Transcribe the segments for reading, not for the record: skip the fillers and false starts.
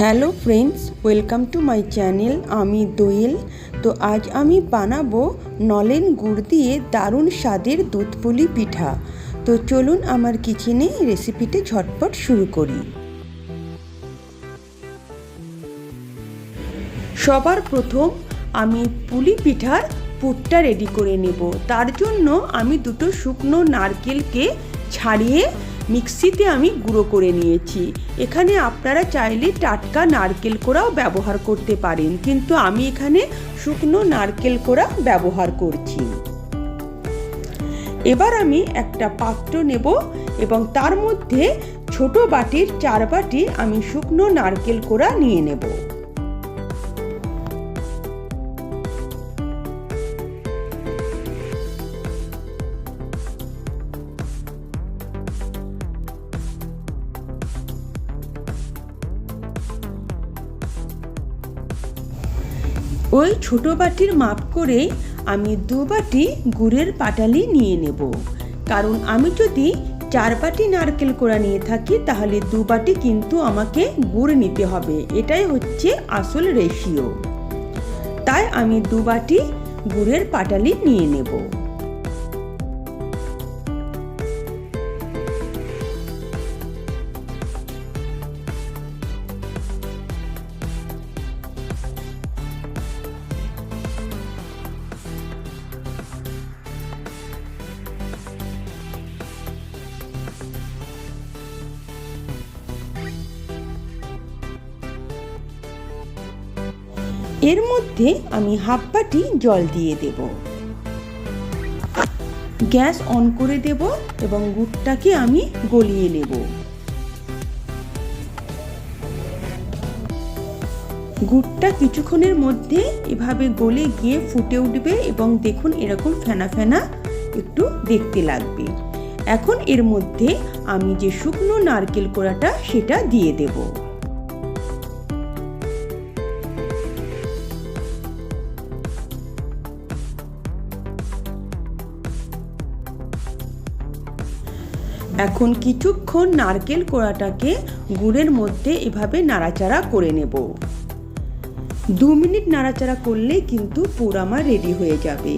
Hello friends, welcome to my channel. আমি দোয়েল। তো আজ আমি বানাবো নলেন গুড় দিয়ে দারুণ স্বাদের দুধ পুলি পিঠা। তো চলুন আমার কিচেনে রেসিপিটি ঝটপট শুরু করি। সবার প্রথম আমি পুলি পিঠার পুরটা রেডি করে নেব। তার জন্য আমি দুটো শুকনো নারকেলকে ছাড়িয়ে মিক্সিতে আমি গুঁড়ো করে নিয়েছি। এখানে আপনারা চাইলে টাটকা নারকেল কোড়াও ব্যবহার করতে পারেন, কিন্তু আমি এখানে শুকনো নারকেল কোড়া ব্যবহার করছি। এবার আমি একটা পাত্র নেব এবং তার মধ্যে ছোট বাটির 4 বাটি আমি শুকনো নারকেল কোড়া নিয়ে নেব। ওই ছোট বাটির মাপ করে আমি 2 বাটি গুড়ের পাটালি নিয়ে নেব, কারণ আমি যদি 4 বাটি নারকেল কোড়া নিয়ে থাকি তাহলে 2 বাটি কিন্তু আমাকে গুড় নিতে হবে। এটাই হচ্ছে আসল রেশিও। তাই আমি 2 বাটি গুড়ের পাটালি নিয়ে নেব। এর মধ্যে আমি হাফ বাটি জল দিয়ে দেব। গ্যাস অন করে দেব এবং গুড়টাকে আমি গলিয়ে নেব। গুড়টা কিছুক্ষণের মধ্যে এভাবে গলে গিয়ে ফুটে উঠবে এবং দেখুন এরকম ফেনা ফেনা একটু দেখতে লাগবে। এখন এর মধ্যে আমি যে শুকনো নারকেল কোড়াটা সেটা দিয়ে দেব। এখন কিছুক্ষণ নারকেল কোড়াটাকে গুড়ের মধ্যে এভাবে নাড়াচাড়া করে নেব। 2 মিনিট নাড়াচাড়া করলেই কিন্তু পুর আমার রেডি হয়ে যাবে।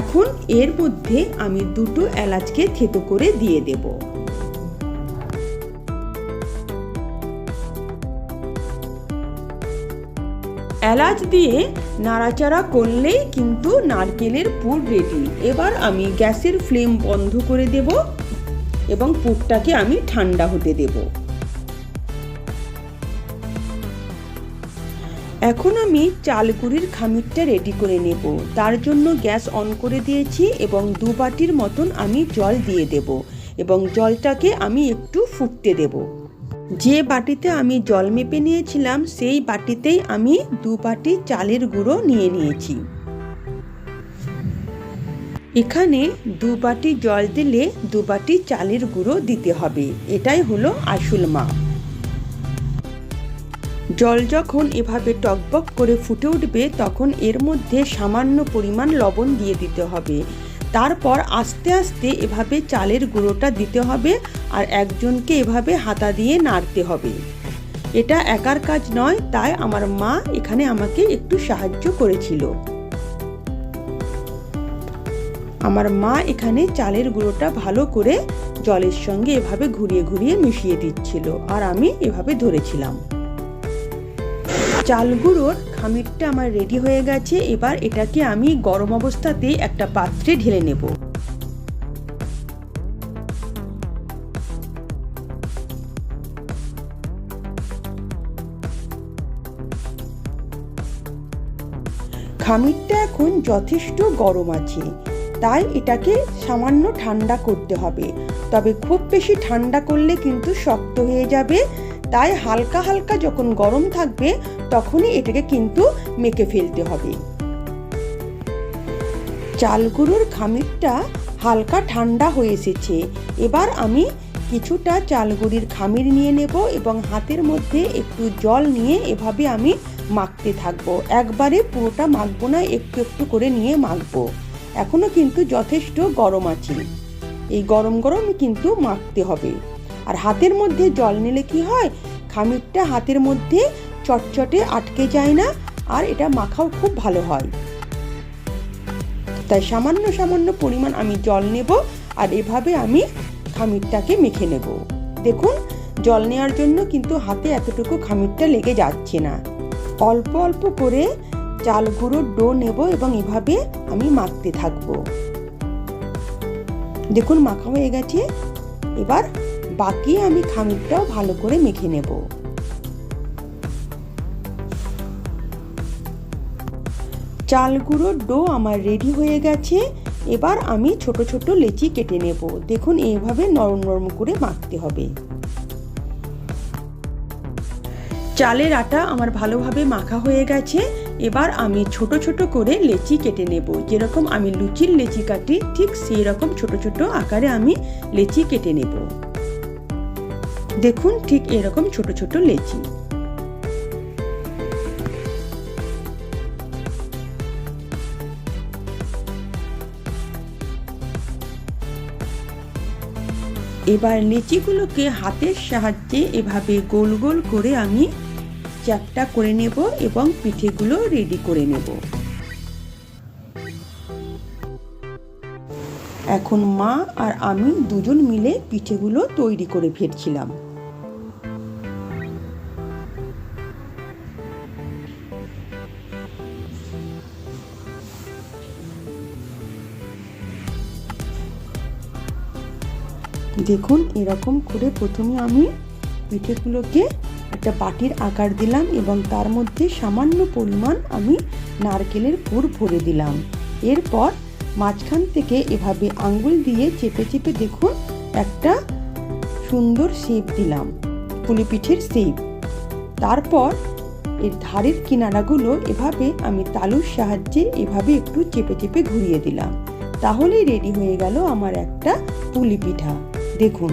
এখন এর মধ্যে আমি 2টো এলাচকে থেতো করে দিয়ে দেব। এলাচ দিয়ে নাড়াচাড়া করলেই কিন্তু নারকেলের পুর রেডি। এবার আমি গ্যাসের ফ্লেম বন্ধ করে দেব এবং পুরটাকে আমি ঠান্ডা হতে দেব। এখন আমি চাল গুঁড়ির খামিরটা রেডি করে নেব। তার জন্য গ্যাস অন করে দিয়েছি এবং 2 বাটির মতন আমি জল দিয়ে দেব এবং জলটাকে আমি একটু ফুটতে দেব। যে বাটিতে আমি জল মেপে নিয়েছিলাম সেই বাটিতেই আমি 2 বাটি চালের গুঁড়ো নিয়ে নিয়েছি। এখানে 2 বাটি জল দিলে 2 বাটি চালের গুঁড়ো দিতে হবে। এটাই হলো আসল মাপ। জল যখন এভাবে টকবক করে ফুটে উঠবে তখন এর মধ্যে সামান্য পরিমাণ লবণ দিয়ে দিতে হবে। তারপর আস্তে আস্তে এভাবে চালের গুঁড়োটা দিতে হবে আর একজনকে এভাবে হাতা দিয়ে নাড়তে হবে। এটা একার কাজ নয়, তাই আমার মা এখানে আমাকে একটু সাহায্য করেছিল। আমার মা এখানে চালের গুঁড়োটা ভালো করে জলের সঙ্গে এভাবে ঘুরিয়ে ঘুরিয়ে মিশিয়ে দিচ্ছিল আর আমি এভাবে ধরেছিলাম। চাল গুঁড়োর খামিরটা আমার রেডি হয়ে গেছে। এবার এটাকে আমি গরম অবস্থাতেই একটা পাত্রে ঢেলে নেব। খামিরটা এখন যথেষ্ট গরম আছে, তাই এটাকে সামান্য ঠান্ডা করতে হবে। তবে খুব বেশি ঠান্ডা করলে কিন্তু শক্ত হয়ে যাবে। তাই হালকা হালকা যখন গরম থাকবে তখনই এটাকে কিন্তু মেখে ফেলতে হবে। চাল গুঁড়োর খামিরটা হালকা ঠান্ডা হয়ে এসেছে। এবার আমি কিছুটা চাল গুঁড়ির খামির নিয়ে নেব এবং হাতের মধ্যে একটু জল নিয়ে এভাবে আমি মাখতে থাকবো। একবারে পুরোটা মাখবো না, একটু একটু করে নিয়ে মাখবো। এখনো কিন্তু যথেষ্ট গরম আছে। এই গরম গরম কিন্তু মাখতে হবে। আর হাতের মধ্যে জল নিলে কি হয়, খামিরটা হাতের মধ্যে চটচটে আটকে যায় না, আর এটা মাখাও খুব ভালো হয়। তাই সামান্য সামান্য পরিমাণ আমি জল নেব, আর এভাবে আমি খামিরটাকে মেখে নেব। দেখুন, জল নেওয়ার জন্য কিন্তু হাতে এতটুকু খামিরটা লেগে যাচ্ছে না। অল্প অল্প করে চাল গুঁড়োর ডো নেব এবং এভাবে আমি মাখতে থাকব। দেখুন, মাখা হয়ে গেছে। এবার বাকি আমি খামিরটাও ভালো করে মেখে নেব। চাল গুঁড়োর ডো আমার রেডি হয়ে গেছে। এবার আমি ছোট ছোট লেচি কেটে নেব। দেখুন, এইভাবে নরম নরম করে মাখতে হবে। চালের আটা আমার ভালোভাবে মাখা হয়ে গেছে। এবার আমি ছোট ছোট করে লেচি কেটে নেব। যেরকম আমি লুচির লেচি কাটি, ঠিক সেই রকম ছোট ছোট আকারে আমি লেচি কেটে নেব। দেখুন, ঠিক এরকম ছোট ছোট লেচি। এবার লেচিগুলোকে হাতের সাহায্যে এভাবে গোল গোল করে আমি চ্যাপ্টা করে নেব এবং পিঠেগুলো রেডি করে নেব। এখন মা আর আমি দুজন মিলে পিঠেগুলো তৈরি করে ফেলছিলাম। দেখুন, এরকম করে প্রথমে আমি পিঠেগুলোকে একটা বাটির আকার দিলাম এবং তার মধ্যে সামান্য পরিমাণ আমি নারকেলের পুর ভরে দিলাম। এরপর মাঝখান থেকে এভাবে আঙ্গুল দিয়ে চেপে চেপে দেখুন একটা সুন্দর শেপ দিলাম, পুলি পিঠের শেপ। তারপর এর ধারের কিনারাগুলো এভাবে আমি তালুর সাহায্যে এভাবে একটু চেপে চেপে ঘুরিয়ে দিলাম। তাহলেই রেডি হয়ে গেল আমার একটা পুলি পিঠা। দেখুন,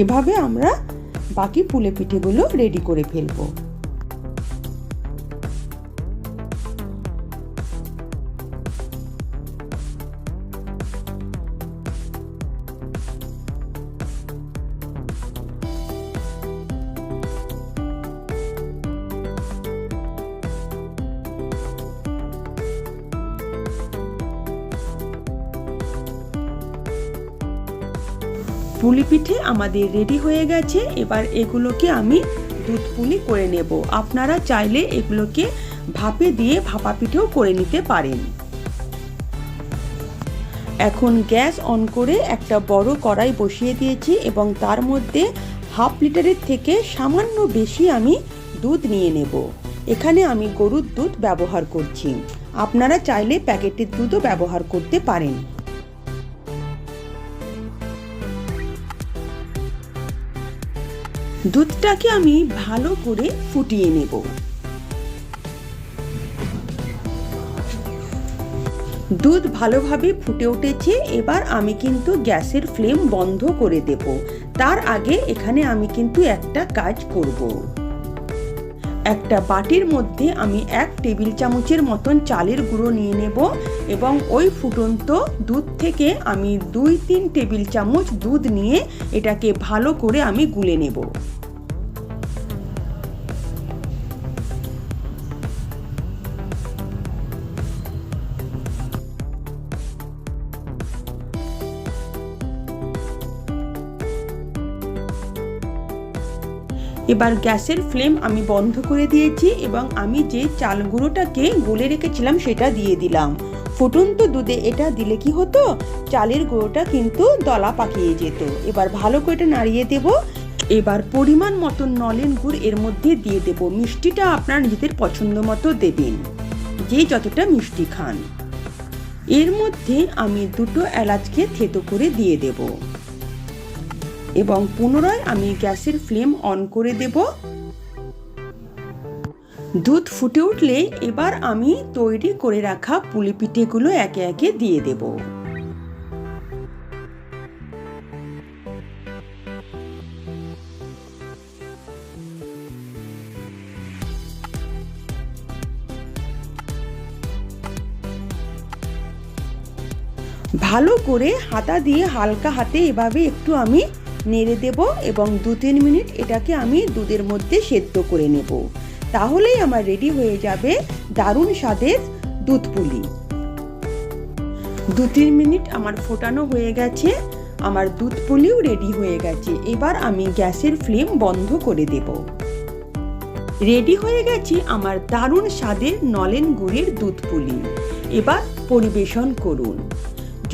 এভাবে আমরা বাকি পুলি পিঠেগুলো রেডি করে ফেলবো। পুলি পিঠে আমাদের রেডি হয়ে গেছে। এবার এগুলোকে আমি দুধ পুলি করে নেব। আপনারা চাইলে এগুলোকে ভাপে দিয়ে ভাপা পিঠেও করে নিতে পারেন। এখন গ্যাস অন করে একটা বড় কড়াই বসিয়ে দিয়েছি এবং তার মধ্যে হাফ লিটারের থেকে সামান্য বেশি আমি দুধ নিয়ে নেব। এখানে আমি গরুর দুধ ব্যবহার করছি। আপনারা চাইলে প্যাকেটের দুধও ব্যবহার করতে পারেন। দুধটাকে আমি ভালো করে ফুটিয়ে নেব। দুধ ভালোভাবে ফুটে উঠেছে। এবার আমি কিন্তু গ্যাসের ফ্লেম বন্ধ করে দেব। তার আগে এখানে আমি কিন্তু একটা কাজ করব। একটা বাটির মধ্যে আমি 1 টেবিল চামচের মতন চালের গুঁড়ো নিয়ে নেব এবং ওই ফুটন্ত দুধ থেকে আমি 2-3 টেবিল চামচ দুধ নিয়ে এটাকে ভালো করে আমি গুলে নেব। এবার গ্যাসের ফ্লেম আমি বন্ধ করে দিয়েছি এবং আমি যে চাল গুঁড়োটাকে গুলে রেখেছিলাম সেটা দিয়ে দিলাম। ফুটন্ত দুধে এটা দিলে কি হতো, চালের গুঁড়োটা কিন্তু দলা পাকিয়ে যেত। এবার ভালো করে এটা নাড়িয়ে দেব। এবার পরিমাণ মতো নলেন গুড় এর মধ্যে দিয়ে দেব। মিষ্টিটা আপনার নিজেদের পছন্দ মতো দেবেন, যে যতটা মিষ্টি খান। এর মধ্যে আমি 2টো এলাচকে থেতো করে দিয়ে দেব এবং পুনরায় আমি গ্যাসের ফ্লেম অন করে দেব। দুধ ফুটে উঠলে এবার আমি তৈরি করে রাখা পুলি পিঠেগুলো একে একে দিয়ে দেব। ভালো করে হাতা দিয়ে হালকা হাতে এভাবে একটু আমি নেড়ে দেব এবং 2-3 মিনিট এটাকে আমি দুধের মধ্যে সেদ্ধ করে নেব। তাহলেই আমার রেডি হয়ে যাবে দারুণ স্বাদের দুধ পুলি। 2-3 মিনিট আমার ফোটানো হয়ে গেছে, আমার দুধ পুলিও রেডি হয়ে গেছে। এবার আমি গ্যাসের ফ্লেম বন্ধ করে দেব। রেডি হয়ে গেছে আমার দারুণ স্বাদের নলেন গুড়ের দুধ পুলি। এবার পরিবেশন করুন।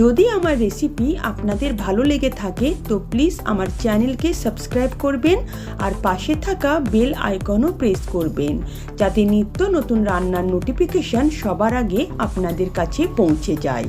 যদি আমার রেসিপি আপনাদের ভালো লেগে থাকে তো প্লিজ আমার চ্যানেলকে সাবস্ক্রাইব করবেন আর পাশে থাকা বেল আইকনও প্রেস করবেন, যাতে নিত্য নতুন রান্নার নোটিফিকেশন সবার আগে আপনাদের কাছে পৌঁছে যায়।